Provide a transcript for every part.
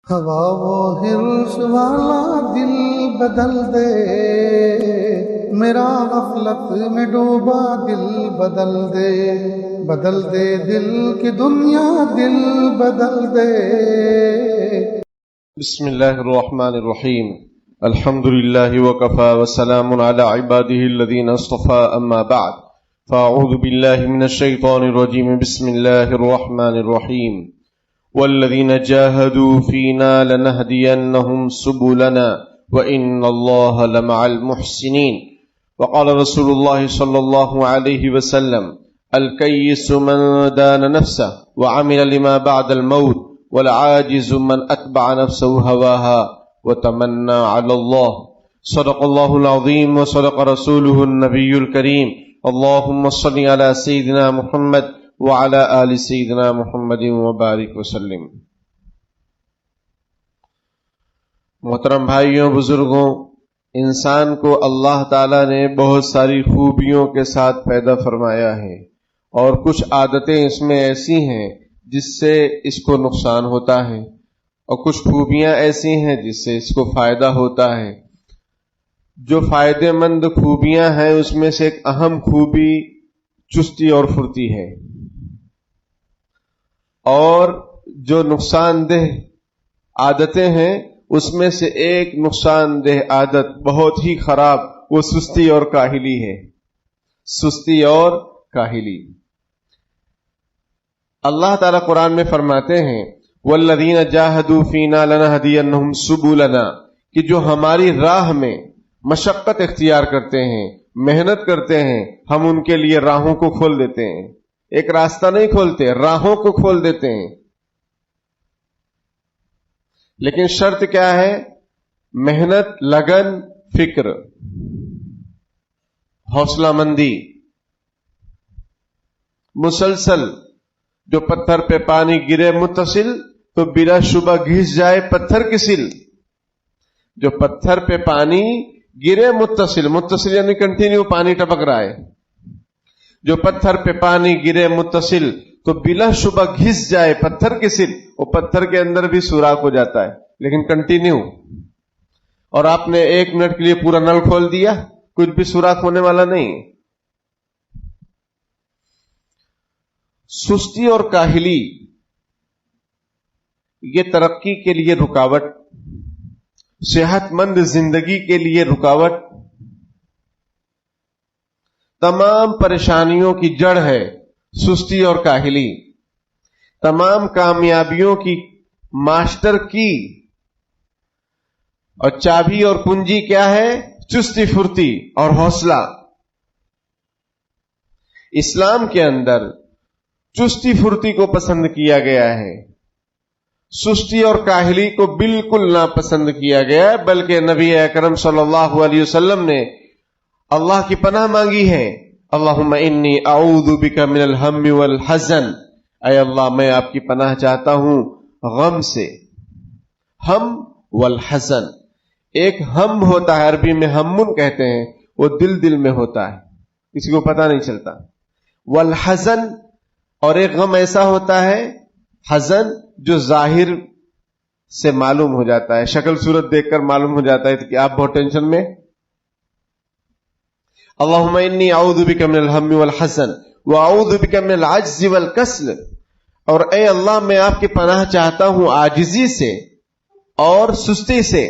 ہوا وہ ہرس والا دل بدل دے، میرا غفلت میں ڈوبا دل بدل دے، بدل دے دل کی دنیا دل بدل دے۔ بسم اللہ الرحمن الرحیم، الحمد للہ وکفی وسلام علی عباده الذین اصطفى، اما بعد فاعوذ باللہ من الشیطان الرجیم، بسم اللہ الرحمن الرحیم۔ والذین جاہدوا فینا لنہدینہم سبلنا وإن اللہ لمع المحسنین۔ وقال رسول اللہ صلی اللہ علیہ وسلم: الکیس من دان نفسه وعمل لما بعد الموت، والعاجز من اتبع نفسه هواها وتمنى على الله۔ صدق الله العظيم وصدق رسوله النبي الكريم۔ اللهم صل على سيدنا محمد وعلى آل سيدنا محمد وبارك وسلم۔ محترم بھائیوں، بزرگوں، انسان کو اللہ تعالیٰ نے بہت ساری خوبیوں کے ساتھ پیدا فرمایا ہے، اور کچھ عادتیں اس میں ایسی ہیں جس سے اس کو نقصان ہوتا ہے، اور کچھ خوبیاں ایسی ہیں جس سے اس کو فائدہ ہوتا ہے۔ جو فائدہ مند خوبیاں ہیں اس میں سے ایک اہم خوبی چستی اور پھرتی ہے، اور جو نقصان دہ عادتیں ہیں اس میں سے ایک نقصان دہ عادت بہت ہی خراب، وہ سستی اور کاہلی ہے۔ سستی اور کاہلی۔ اللہ تعالیٰ قرآن میں فرماتے ہیں: والذین جاہدوا فینا لنہدینہم سبلنا، کہ جو ہماری راہ میں مشقت اختیار کرتے ہیں، محنت کرتے ہیں، ہم ان کے لیے راہوں کو کھول دیتے ہیں۔ ایک راستہ نہیں کھولتے، راہوں کو کھول دیتے ہیں۔ لیکن شرط کیا ہے؟ محنت، لگن، فکر، حوصلہ مندی، مسلسل۔ جو پتھر پہ پانی گرے متصل تو بلا شبہ گھس جائے پتھر کی سل۔ جو پتھر پہ پانی گرے متصل، متصل یعنی کنٹینیو پانی ٹپک رہا ہے، جو پتھر پہ پانی گرے متصل تو بلا شبہ گھس جائے پتھر کی سل۔ وہ پتھر کے اندر بھی سوراخ ہو جاتا ہے لیکن کنٹینیو۔ اور آپ نے 1 منٹ کے لیے پورا نل کھول دیا، کچھ بھی سوراخ ہونے والا نہیں۔ سستی اور کاہلی یہ ترقی کے لیے رکاوٹ، صحت مند زندگی کے لیے رکاوٹ، تمام پریشانیوں کی جڑ ہے سستی اور کاہلی۔ تمام کامیابیوں کی ماسٹر کی اور چابی اور کنجی کیا ہے؟ چستی پھرتی اور حوصلہ۔ اسلام کے اندر چستی پھرتی کو پسند کیا گیا ہے، سستی اور کاہلی کو بالکل ناپسند کیا گیا ہے، بلکہ نبی اکرم صلی اللہ علیہ وسلم نے اللہ کی پناہ مانگی ہے: اللہم انی اعوذ بک من الہم والحزن۔ اے اللہ، میں آپ کی پناہ چاہتا ہوں غم سے۔ ہم والحزن، ایک ہم ہوتا ہے، عربی میں ہمن کہتے ہیں، وہ دل میں ہوتا ہے، کسی کو پتہ نہیں چلتا۔ والحزن، اور ایک غم ایسا ہوتا ہے حزن جو ظاہر سے معلوم ہو جاتا ہے، شکل صورت دیکھ کر معلوم ہو جاتا ہے کہ آپ بہت ٹینشن میں۔ اللہم انی اعوذ بک من الہم والحزن واعوذ بک من العجز والکسل۔ اور اے اللہ، میں آپ کی پناہ چاہتا ہوں عاجزی سے اور سستی سے۔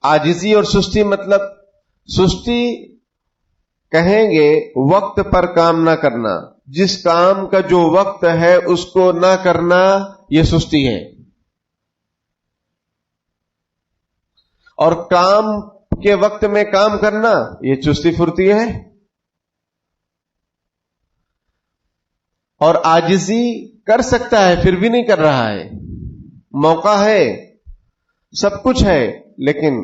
عاجزی اور سستی مطلب، سستی کہیں گے وقت پر کام نہ کرنا، جس کام کا جو وقت ہے اس کو نہ کرنا، یہ سستی ہے۔ اور کام کے وقت میں کام کرنا، یہ چستی پھرتی ہے۔ اور عاجزی کر سکتا ہے پھر بھی نہیں کر رہا ہے، موقع ہے، سب کچھ ہے، لیکن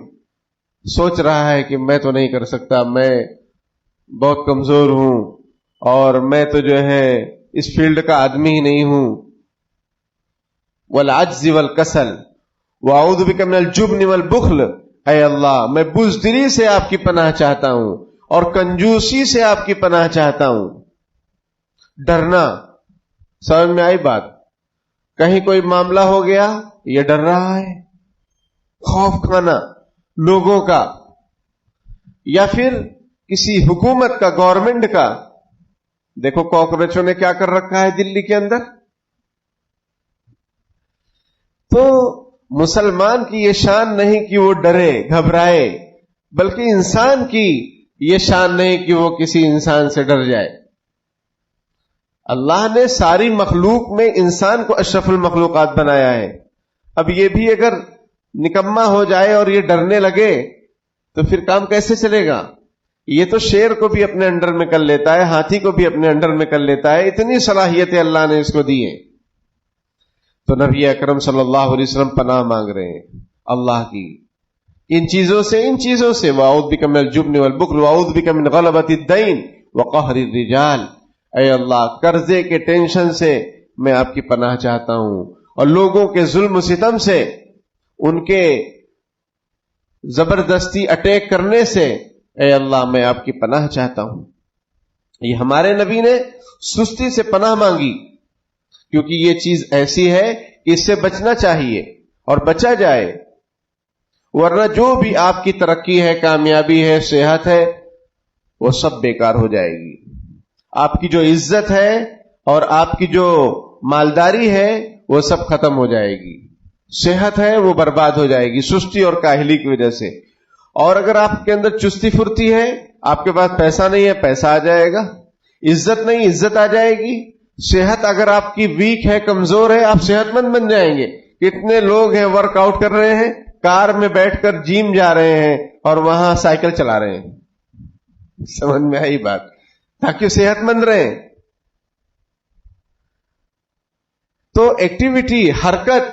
سوچ رہا ہے کہ میں تو نہیں کر سکتا، میں بہت کمزور ہوں، اور میں تو جو ہے اس فیلڈ کا آدمی ہی نہیں ہوں۔ والعجز والکسل واعوذ بک من الجبن والبخل۔ اے اللہ، میں بزدلی سے آپ کی پناہ چاہتا ہوں اور کنجوسی سے آپ کی پناہ چاہتا ہوں۔ ڈرنا، سمجھ میں آئی بات؟ کہیں کوئی معاملہ ہو گیا یہ ڈر رہا ہے، خوف کھانا لوگوں کا، یا پھر کسی حکومت کا، گورنمنٹ کا. دیکھو کاکروچوں نے کیا کر رکھا ہے دلی کے اندر. تو مسلمان کی یہ شان نہیں کہ وہ ڈرے گھبرائے، بلکہ انسان کی یہ شان نہیں کہ وہ کسی انسان سے ڈر جائے. اللہ نے ساری مخلوق میں انسان کو اشرف المخلوقات بنایا ہے. اب یہ بھی اگر نکما ہو جائے اور یہ ڈرنے لگے تو پھر کام کیسے چلے گا؟ یہ تو شیر کو بھی اپنے انڈر میں کر لیتا ہے، ہاتھی کو بھی اپنے انڈر میں کر لیتا ہے، اتنی صلاحیتیں اللہ نے اس کو دی ہیں. تو نبی اکرم صلی اللہ علیہ وسلم پناہ مانگ رہے ہیں اللہ کی ان چیزوں سے، وَأَعُوذُ بِكَ مِنَ الْجُبْنِ وَالْبُخْلِ وَأَعُوذُ بِكَ مِنْ غَلَبَةِ الدَّيْنِ وَقَهْرِ الرِّجَالِ. اے اللہ قرضے کے ٹینشن سے میں آپ کی پناہ چاہتا ہوں، اور لوگوں کے ظلم و ستم سے، ان کے زبردستی اٹیک کرنے سے اے اللہ میں آپ کی پناہ چاہتا ہوں. یہ ہمارے نبی نے سستی سے پناہ مانگی، کیونکہ یہ چیز ایسی ہے کہ اس سے بچنا چاہیے اور بچا جائے، ورنہ جو بھی آپ کی ترقی ہے، کامیابی ہے، صحت ہے، وہ سب بیکار ہو جائے گی. آپ کی جو عزت ہے اور آپ کی جو مالداری ہے وہ سب ختم ہو جائے گی. صحت ہے وہ برباد ہو جائے گی سستی اور کاہلی کی وجہ سے. اور اگر آپ کے اندر چستی پھرتی ہے، آپ کے پاس پیسہ نہیں ہے، پیسہ آ جائے گا. عزت نہیں، عزت آ جائے گی. صحت اگر آپ کی ویک ہے، کمزور ہے، آپ صحت مند بن جائیں گے. کتنے لوگ ہیں ورک آؤٹ کر رہے ہیں، کار میں بیٹھ کر جیم جا رہے ہیں اور وہاں سائیکل چلا رہے ہیں. سمجھ میں آئی بات؟ تاکہ صحت مند رہیں. تو ایکٹیویٹی، حرکت،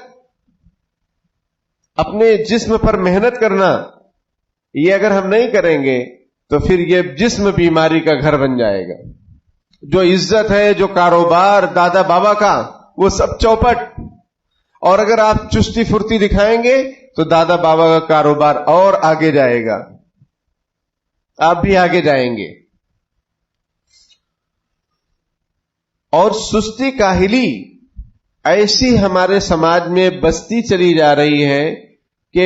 اپنے جسم پر محنت کرنا، یہ اگر ہم نہیں کریں گے تو پھر یہ جسم بیماری کا گھر بن جائے گا. جو عزت ہے، جو کاروبار دادا بابا کا، وہ سب چوپٹ. اور اگر آپ چستی پھرتی دکھائیں گے تو دادا بابا کا کاروبار اور آگے جائے گا، آپ بھی آگے جائیں گے. اور سستی کاہلی ایسی ہمارے سماج میں بستی چلی جا رہی ہے کہ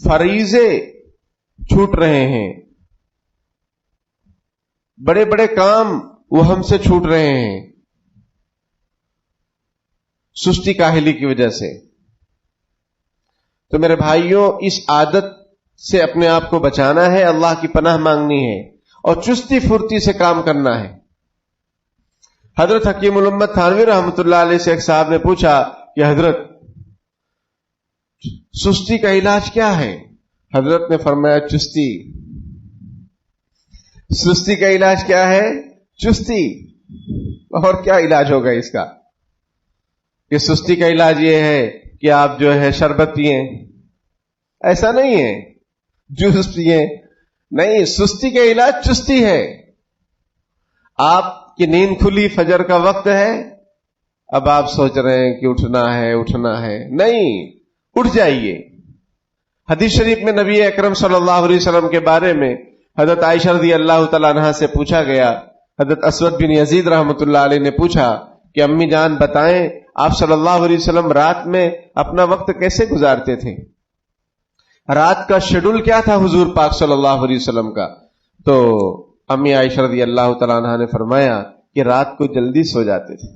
فریضے چھوٹ رہے ہیں، بڑے بڑے کام وہ ہم سے چھوٹ رہے ہیں سستی کاہلی کی وجہ سے. تو میرے بھائیوں، اس عادت سے اپنے آپ کو بچانا ہے، اللہ کی پناہ مانگنی ہے اور چستی پھرتی سے کام کرنا ہے. حضرت حکیم الامت تھانوی رحمۃ اللہ علیہ سے ایک صاحب نے پوچھا کہ حضرت سستی کا علاج کیا ہے؟ حضرت نے فرمایا چستی. سستی کا علاج کیا ہے؟ چستی. اور کیا علاج ہوگا اس کا؟ کہ سستی کا علاج یہ ہے کہ آپ جو ہے شربت پئیں. ایسا نہیں ہے جوس پئیں، نہیں. سستی کا علاج چستی ہے. آپ کی نیند کھلی، فجر کا وقت ہے، اب آپ سوچ رہے ہیں کہ اٹھنا ہے. نہیں، اٹھ جائیے. حدیث شریف میں نبی اکرم صلی اللہ علیہ وسلم کے بارے میں حضرت عائشہ رضی اللہ تعالیٰ عنہا سے پوچھا گیا. حضرت اسود بن یزید رحمۃ اللہ علیہ نے پوچھا کہ امی جان بتائیں آپ صلی اللہ علیہ وسلم رات میں اپنا وقت کیسے گزارتے تھے؟ رات کا شیڈول کیا تھا حضور پاک صلی اللہ علیہ وسلم کا؟ تو امی عائشہ رضی اللہ تعالیٰ عنہا نے فرمایا کہ رات کو جلدی سو جاتے تھے.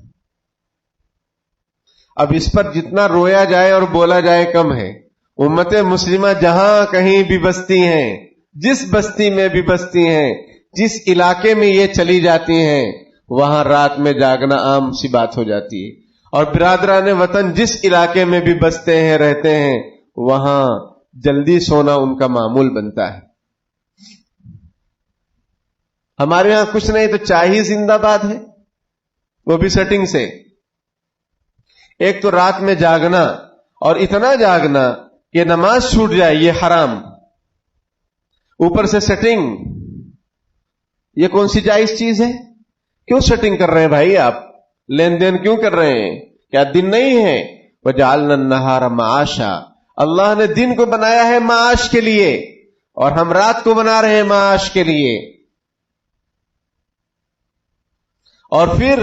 اب اس پر جتنا رویا جائے اور بولا جائے کم ہے. امت مسلمہ جہاں کہیں بھی بستی ہیں، جس بستی میں بھی بستی ہیں، جس علاقے میں یہ چلی جاتی ہیں، وہاں رات میں جاگنا عام سی بات ہو جاتی ہے. اور برادران وطن جس علاقے میں بھی بستے ہیں، رہتے ہیں، وہاں جلدی سونا ان کا معمول بنتا ہے. ہمارے ہاں کچھ نہیں تو چائے ہی زندہ باد ہے، وہ بھی سیٹنگ سے. ایک تو رات میں جاگنا، اور اتنا جاگنا کہ نماز چھوٹ جائے، یہ حرام. اوپر سے سیٹنگ، یہ کون سی جائز چیز ہے؟ کیوں سیٹنگ کر رہے ہیں بھائی؟ آپ لین دین کیوں کر رہے ہیں؟ کیا دن نہیں ہے؟ وَجَعَلْنَا النَّهَارَ مَعَاشًا، اللہ نے دن کو بنایا ہے معاش کے لیے، اور ہم رات کو بنا رہے ہیں معاش کے لیے. اور پھر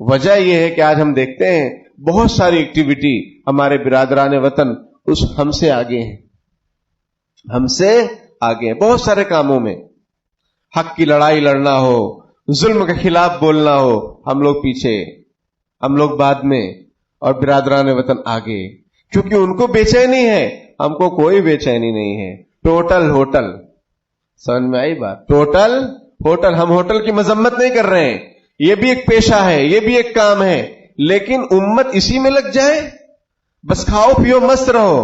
وجہ یہ ہے کہ آج ہم دیکھتے ہیں بہت ساری ایکٹیویٹی ہمارے برادران وطن ہم سے آگے ہیں، ہم سے آگے ہیں بہت سارے کاموں میں. حق کی لڑائی لڑنا ہو، ظلم کے خلاف بولنا ہو، ہم لوگ پیچھے، ہم لوگ بعد میں، اور برادران وطن آگے، کیونکہ ان کو بے چینی ہے، ہم کو کوئی بے چینی نہیں ہے. ٹوٹل ہوٹل، سمجھ میں آئی بات؟ Total hotel. ہم ہوٹل کی مذمت نہیں کر رہے ہیں، یہ بھی ایک پیشہ ہے، یہ بھی ایک کام ہے، لیکن امت اسی میں لگ جائے، بس کھاؤ پیو مست رہو،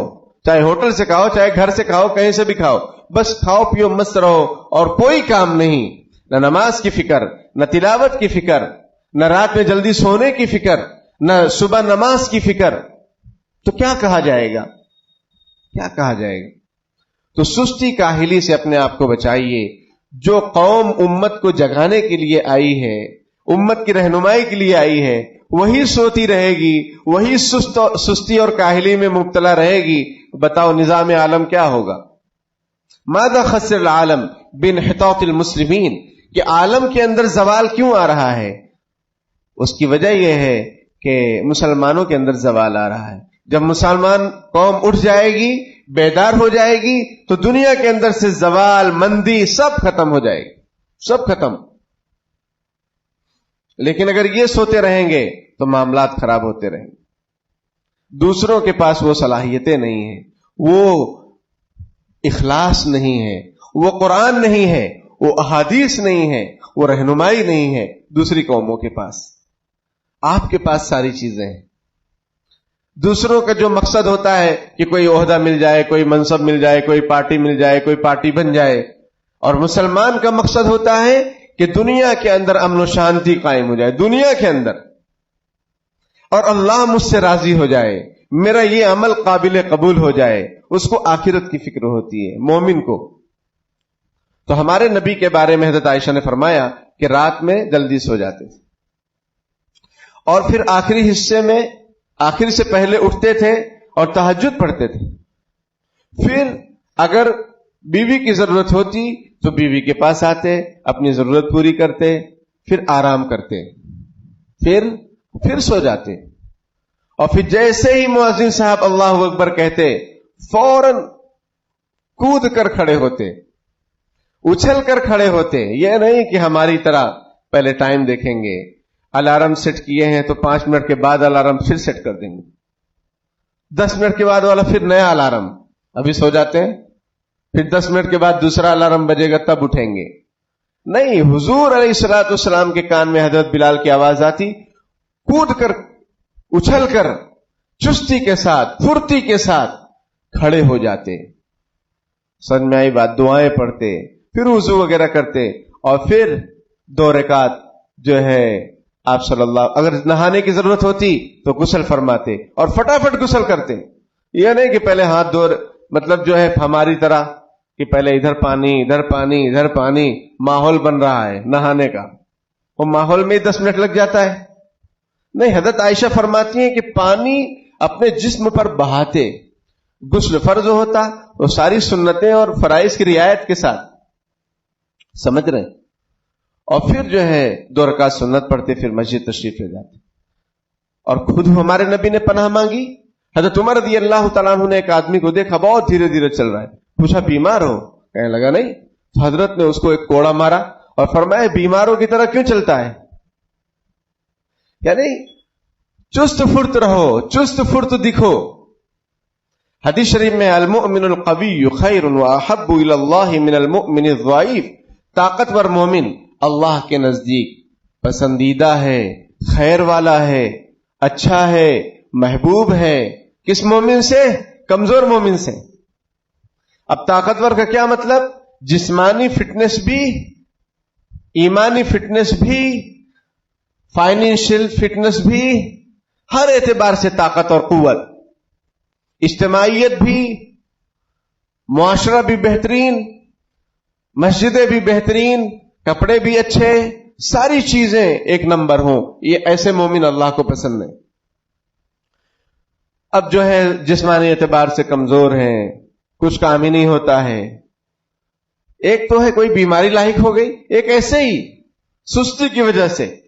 چاہے ہوٹل سے کھاؤ، چاہے گھر سے کھاؤ، کہیں سے بھی کھاؤ، بس کھاؤ پیو مست رہو، اور کوئی کام نہیں، نہ نماز کی فکر، نہ تلاوت کی فکر، نہ رات میں جلدی سونے کی فکر، نہ صبح نماز کی فکر، تو کیا کہا جائے گا؟ کیا کہا جائے گا؟ تو سستی کاہلی سے اپنے آپ کو بچائیے. جو قوم امت کو جگانے کے لیے آئی ہے، امت کی رہنمائی کے لیے آئی ہے، وہی سوتی رہے گی، وہی سستی اور کاہلی میں مبتلا رہے گی. بتاؤ نظام عالم کیا ہوگا؟ ماذا خسر العالم بانحطاط المسلمین، کہ عالم کے اندر زوال کیوں آ رہا ہے؟ اس کی وجہ یہ ہے کہ مسلمانوں کے اندر زوال آ رہا ہے. جب مسلمان قوم اٹھ جائے گی، بیدار ہو جائے گی، تو دنیا کے اندر سے زوال، مندی سب ختم ہو جائے گی، سب ختم. لیکن اگر یہ سوتے رہیں گے تو معاملات خراب ہوتے رہیں گے. دوسروں کے پاس وہ صلاحیتیں نہیں ہیں، وہ اخلاص نہیں ہے، وہ قرآن نہیں ہے، وہ احادیث نہیں ہے، وہ رہنمائی نہیں ہے دوسری قوموں کے پاس. آپ کے پاس ساری چیزیں ہیں. دوسروں کا جو مقصد ہوتا ہے کہ کوئی عہدہ مل جائے، کوئی منصب مل جائے، کوئی پارٹی مل جائے، کوئی پارٹی بن جائے، اور مسلمان کا مقصد ہوتا ہے کہ دنیا کے اندر امن و شانتی قائم ہو جائے، دنیا کے اندر، اور اللہ مجھ سے راضی ہو جائے، میرا یہ عمل قابل قبول ہو جائے. اس کو آخرت کی فکر ہوتی ہے مومن کو. تو ہمارے نبی کے بارے میں حضرت عائشہ نے فرمایا کہ رات میں جلدی سو جاتے تھے، اور پھر آخری حصے میں آخر سے پہلے اٹھتے تھے اور تہجد پڑھتے تھے. پھر اگر بیوی کی ضرورت ہوتی تو بیوی کے پاس آتے، اپنی ضرورت پوری کرتے، پھر آرام کرتے، پھر سو جاتے. اور پھر جیسے ہی مؤذن صاحب اللہ اکبر کہتے، فوراً کود کر کھڑے ہوتے، اچھل کر کھڑے ہوتے. یہ نہیں کہ ہماری طرح پہلے ٹائم دیکھیں گے، الارم سیٹ کیے ہیں تو 5 منٹ کے بعد الارم پھر سیٹ کر دیں گے، 10 منٹ کے بعد والا پھر نیا الارم، ابھی سو جاتے ہیں، پھر 10 منٹ کے بعد دوسرا الارم بجے گا تب اٹھیں گے. نہیں، حضور علیہ الصلوۃ والسلام کے کان میں حضرت بلال کی آواز آتی، کود کر، اچھل کر، چستی کے ساتھ، پھرتی کے ساتھ کھڑے ہو جاتے. سمجھ میں آئی بات؟ دعائیں پڑھتے، پھر وضو وغیرہ کرتے، اور پھر 2 رکعت جو ہے آپ صلی اللہ، اگر نہانے کی ضرورت ہوتی تو غسل فرماتے اور فٹافٹ غسل کرتے. یہ نہیں کہ پہلے ہاتھ دھو، مطلب جو ہے ہماری طرح کہ پہلے ادھر پانی ادھر پانی ادھر پانی، ماحول بن رہا ہے نہانے کا، وہ ماحول میں 10 منٹ لگ جاتا ہے. نہیں، حضرت عائشہ فرماتی ہیں کہ پانی اپنے جسم پر بہاتے، غسل فرض ہوتا، وہ ساری سنتیں اور فرائض کی رعایت کے ساتھ، سمجھ رہے ہیں، اور پھر جو ہے 2 رکعت سنت پڑھتے، پھر مسجد تشریف لے جاتے. اور خود ہمارے نبی نے پناہ مانگی. حضرت عمر رضی اللہ تعالیٰ عنہ نے ایک آدمی کو دیکھا بہت دھیرے دھیرے چل رہا ہے، پوچھا بیمار ہو؟ کہنے لگا نہیں. تو حضرت نے اس کو ایک کوڑا مارا اور فرمایا بیماروں کی طرح کیوں چلتا ہے؟ یعنی چست فرت رہو، چست فرت دکھو. حدیث شریف میں المؤمن القوی خیر واحب الی اللہ من المؤمن الضعیف، طاقتور مومن اللہ کے نزدیک پسندیدہ ہے، خیر والا ہے، اچھا ہے، محبوب ہے. کس مومن سے؟ کمزور مومن سے. اب طاقتور کا کیا مطلب؟ جسمانی فٹنس بھی، ایمانی فٹنس بھی، فائنینشیل فٹنس بھی، ہر اعتبار سے طاقت اور قوت، اجتماعیت بھی، معاشرہ بھی بہترین، مسجدیں بھی بہترین، کپڑے بھی اچھے، ساری چیزیں ایک نمبر ہوں. یہ ایسے مومن اللہ کو پسند ہے. اب جو ہے جسمانی اعتبار سے کمزور ہیں، کچھ کام ہی نہیں ہوتا ہے. ایک تو ہے کوئی بیماری لاحق ہو گئی، ایک ایسے ہی سستی کی وجہ سے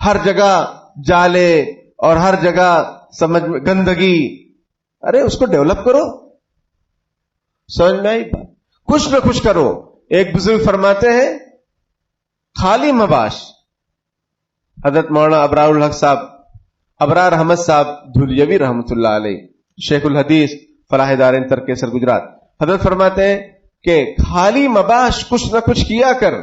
ہر جگہ جالے اور ہر جگہ سمجھ میں گندگی. ارے اس کو ڈیولپ کرو. سمجھ میں آئی بات؟ کچھ نہ کچھ کرو. ایک بزرگ فرماتے ہیں خالی مباش. حضرت مولانا ابرار الحق صاحب، ابرار احمد صاحب دھولیوی رحمۃ اللہ علیہ، شیخ الحدیث فلاح دارین ترکیسر گجرات، حضرت فرماتے ہیں کہ خالی مباش، کچھ نہ کچھ کیا کر.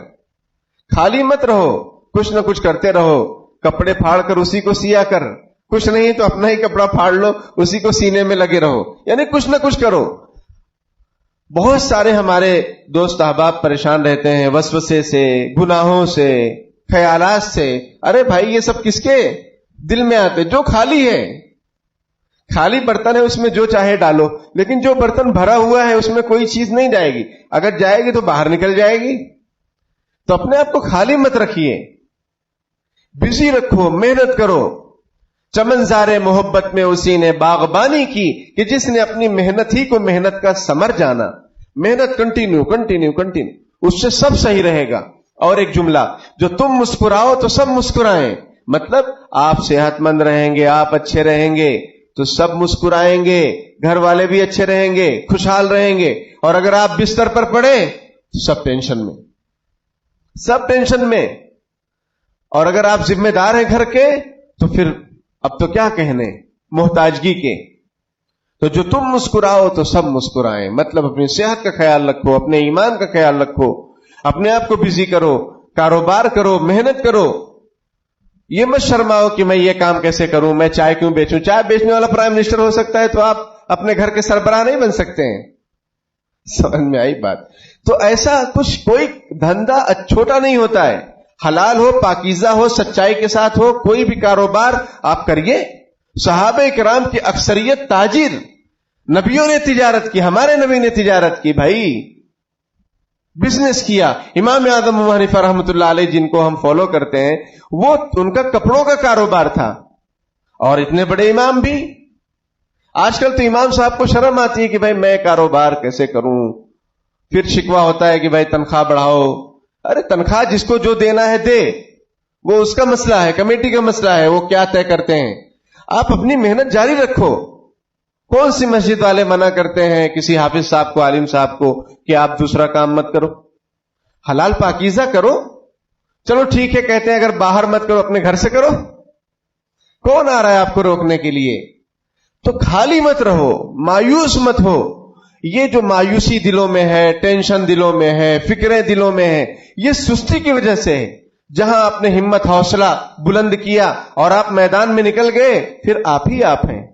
خالی مت رہو، کچھ نہ کچھ کرتے رہو. کپڑے پھاڑ کر اسی کو سیا کر، کچھ نہیں تو اپنا ہی کپڑا پھاڑ لو، اسی کو سینے میں لگے رہو. یعنی کچھ نہ کچھ کرو. بہت سارے ہمارے دوست احباب پریشان رہتے ہیں وسوسے سے، گناہوں سے، خیالات سے. ارے بھائی یہ سب کس کے دل میں آتے؟ جو خالی ہے. خالی برتن ہے اس میں جو چاہے ڈالو، لیکن جو برتن بھرا ہوا ہے اس میں کوئی چیز نہیں جائے گی. اگر جائے گی تو باہر نکل جائے گی. تو اپنے آپ کو خالی مت رکھیے، بزی رکھو، محنت کرو. چمنزار محبت میں اسی نے باغبانی کی کہ جس نے اپنی محنت ہی کو محنت کا ثمر جانا. محنت کنٹینیو کنٹینیو کنٹینیو، اس سے سب صحیح رہے گا. اور ایک جملہ، جو تم مسکراؤ تو سب مسکرائیں. مطلب آپ صحت مند رہیں گے، آپ اچھے رہیں گے تو سب مسکرائیں گے، گھر والے بھی اچھے رہیں گے، خوشحال رہیں گے. اور اگر آپ بستر پر پڑے تو سب ٹینشن میں، سب ٹینشن میں. اور اگر آپ ذمہ دار ہیں گھر کے تو پھر اب تو کیا کہنے محتاجگی کے. تو جو تم مسکراؤ تو سب مسکرائیں. مطلب اپنی صحت کا خیال رکھو، اپنے ایمان کا خیال رکھو، اپنے آپ کو بزی کرو، کاروبار کرو، محنت کرو. یہ مت شرماؤ کہ میں یہ کام کیسے کروں، میں چائے کیوں بیچوں. چائے بیچنے والا پرائم منسٹر ہو سکتا ہے تو آپ اپنے گھر کے سربراہ نہیں بن سکتے ہیں. سمجھ میں آئی بات؟ تو ایسا کچھ کوئی دھندا چھوٹا نہیں ہوتا ہے. حلال ہو، پاکیزہ ہو، سچائی کے ساتھ ہو، کوئی بھی کاروبار آپ کریے. صحابہ کرام کی اکثریت تاجر، نبیوں نے تجارت کی، ہمارے نبی نے تجارت کی بھائی، بزنس کیا. امام اعظم ابو حنیفہ رحمۃ اللہ علیہ جن کو ہم فالو کرتے ہیں، وہ ان کا کپڑوں کا کاروبار تھا. اور اتنے بڑے امام بھی. آج کل تو امام صاحب کو شرم آتی ہے کہ بھائی میں کاروبار کیسے کروں. پھر شکوہ ہوتا ہے کہ بھائی تنخواہ بڑھاؤ. ارے تنخواہ جس کو جو دینا ہے دے، وہ اس کا مسئلہ ہے، کمیٹی کا مسئلہ ہے، وہ کیا طے کرتے ہیں. آپ اپنی محنت جاری رکھو. کون سی مسجد والے منع کرتے ہیں کسی حافظ صاحب کو، عالم صاحب کو کہ آپ دوسرا کام مت کرو، حلال پاکیزہ کرو. چلو ٹھیک ہے، کہتے ہیں اگر باہر مت کرو اپنے گھر سے کرو. کون آ رہا ہے آپ کو روکنے کے لیے؟ تو خالی مت رہو، مایوس مت ہو. یہ جو مایوسی دلوں میں ہے، ٹینشن دلوں میں ہے، فکریں دلوں میں ہے، یہ سستی کی وجہ سے ہے. جہاں آپ نے ہمت حوصلہ بلند کیا اور آپ میدان میں نکل گئے، پھر آپ ہی آپ ہیں.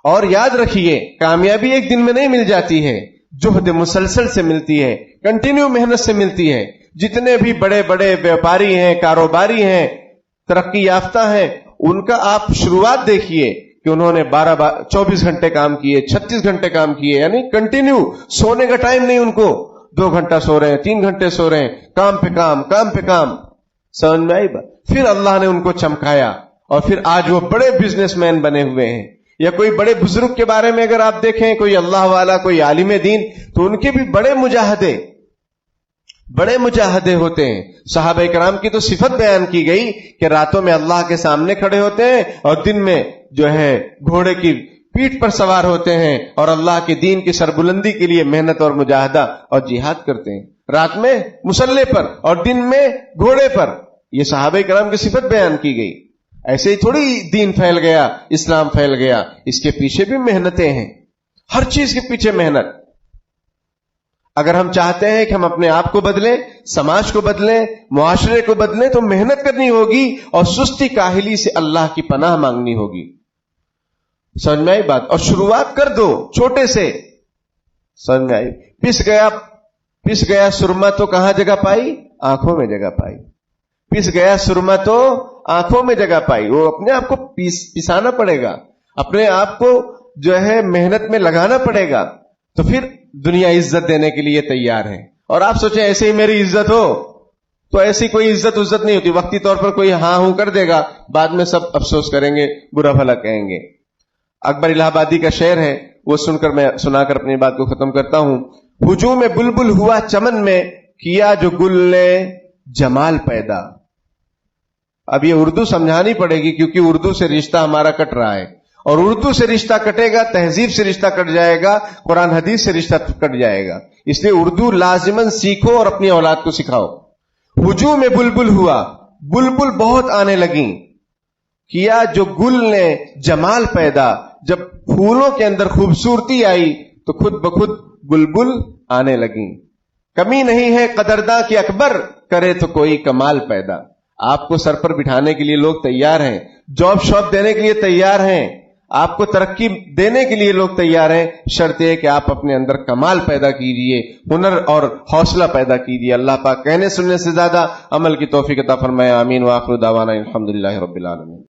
اور یاد رکھیے، کامیابی ایک دن میں نہیں مل جاتی ہے، جہد مسلسل سے ملتی ہے، کنٹینیو محنت سے ملتی ہے. جتنے بھی بڑے بڑے بیوپاری ہیں، کاروباری ہیں، ترقی یافتہ ہیں، ان کا آپ شروعات دیکھیے کہ انہوں نے 24 گھنٹے کام کیے، 36 گھنٹے کام کیے، یعنی کنٹینیو. سونے کا ٹائم نہیں ان کو، 2 گھنٹہ سو رہے ہیں، 3 گھنٹے سو رہے ہیں، کام پہ کام، کام پہ کام. سمجھ میں آئی بات؟ پھر اللہ نے ان کو چمکایا اور پھر آج وہ بڑے بزنس مین بنے ہوئے ہیں. یا کوئی بڑے بزرگ کے بارے میں اگر آپ دیکھیں، کوئی اللہ والا، کوئی عالم دین، تو ان کے بھی بڑے مجاہدے ہوتے ہیں. صحابہ کرام کی تو صفت بیان کی گئی کہ راتوں میں اللہ کے سامنے کھڑے ہوتے ہیں اور دن میں جو ہے گھوڑے کی پیٹھ پر سوار ہوتے ہیں اور اللہ کے دین کی سربلندی کے لیے محنت اور مجاہدہ اور جہاد کرتے ہیں. رات میں مسلح پر اور دن میں گھوڑے پر. یہ صحابہ کرام کی صفت بیان کی گئی. ایسے ہی تھوڑی دین پھیل گیا، اسلام پھیل گیا. اس کے پیچھے بھی محنتیں ہیں، ہر چیز کے پیچھے محنت. اگر ہم چاہتے ہیں کہ ہم اپنے آپ کو بدلیں، سماج کو بدلیں، معاشرے کو بدلیں، تو محنت کرنی ہوگی اور سستی کاہلی سے اللہ کی پناہ مانگنی ہوگی. سمجھ میں آئی بات؟ اور شروعات کر دو چھوٹے سے. سمجھ میں آئی؟ پس گیا سرما تو کہاں جگہ پائی؟ آنکھوں میں جگہ پائی. پس گیا سرما تو آنکھوں میں جگہ پائی. وہ اپنے آپ کو پسانا پڑے گا، اپنے آپ کو جو ہے محنت میں لگانا پڑے گا. تو پھر دنیا عزت دینے کے لیے تیار ہے. اور آپ سوچیں ایسے ہی میری عزت ہو، تو ایسی کوئی عزت نہیں ہوتی. وقتی طور پر کوئی ہاں ہوں کر دے گا، بعد میں سب افسوس کریں گے، برا بھلا کہیں گے. اکبر الہ آبادی کا شعر ہے، وہ سنا کر اپنی بات کو ختم کرتا ہوں. ہجوم بلبل ہوا چمن میں، کیا جو گل نے جمال پیدا. اب یہ اردو سمجھانی پڑے گی کیونکہ اردو سے رشتہ ہمارا کٹ رہا ہے، اور اردو سے رشتہ کٹے گا، تہذیب سے رشتہ کٹ جائے گا، قرآن حدیث سے رشتہ کٹ جائے گا. اس لیے اردو لازماً سیکھو اور اپنی اولاد کو سکھاؤ. ہجوم میں بلبل ہوا، بلبل بہت آنے لگیں، کیا جو گل نے جمال پیدا، جب پھولوں کے اندر خوبصورتی آئی تو خود بخود بلبل آنے لگیں. کمی نہیں ہے قدرداں کی اکبر، کرے تو کوئی کمال پیدا. آپ کو سر پر بٹھانے کے لیے لوگ تیار ہیں، جاب شاپ دینے کے لیے تیار ہیں، آپ کو ترقی دینے کے لیے لوگ تیار ہیں، شرط یہ کہ آپ اپنے اندر کمال پیدا کیجئے، ہنر اور حوصلہ پیدا کیجئے. اللہ پاک کہنے سننے سے زیادہ عمل کی توفیق عطا فرمائے. آمین. وآخر دعوانا الحمدللہ رب العالمین.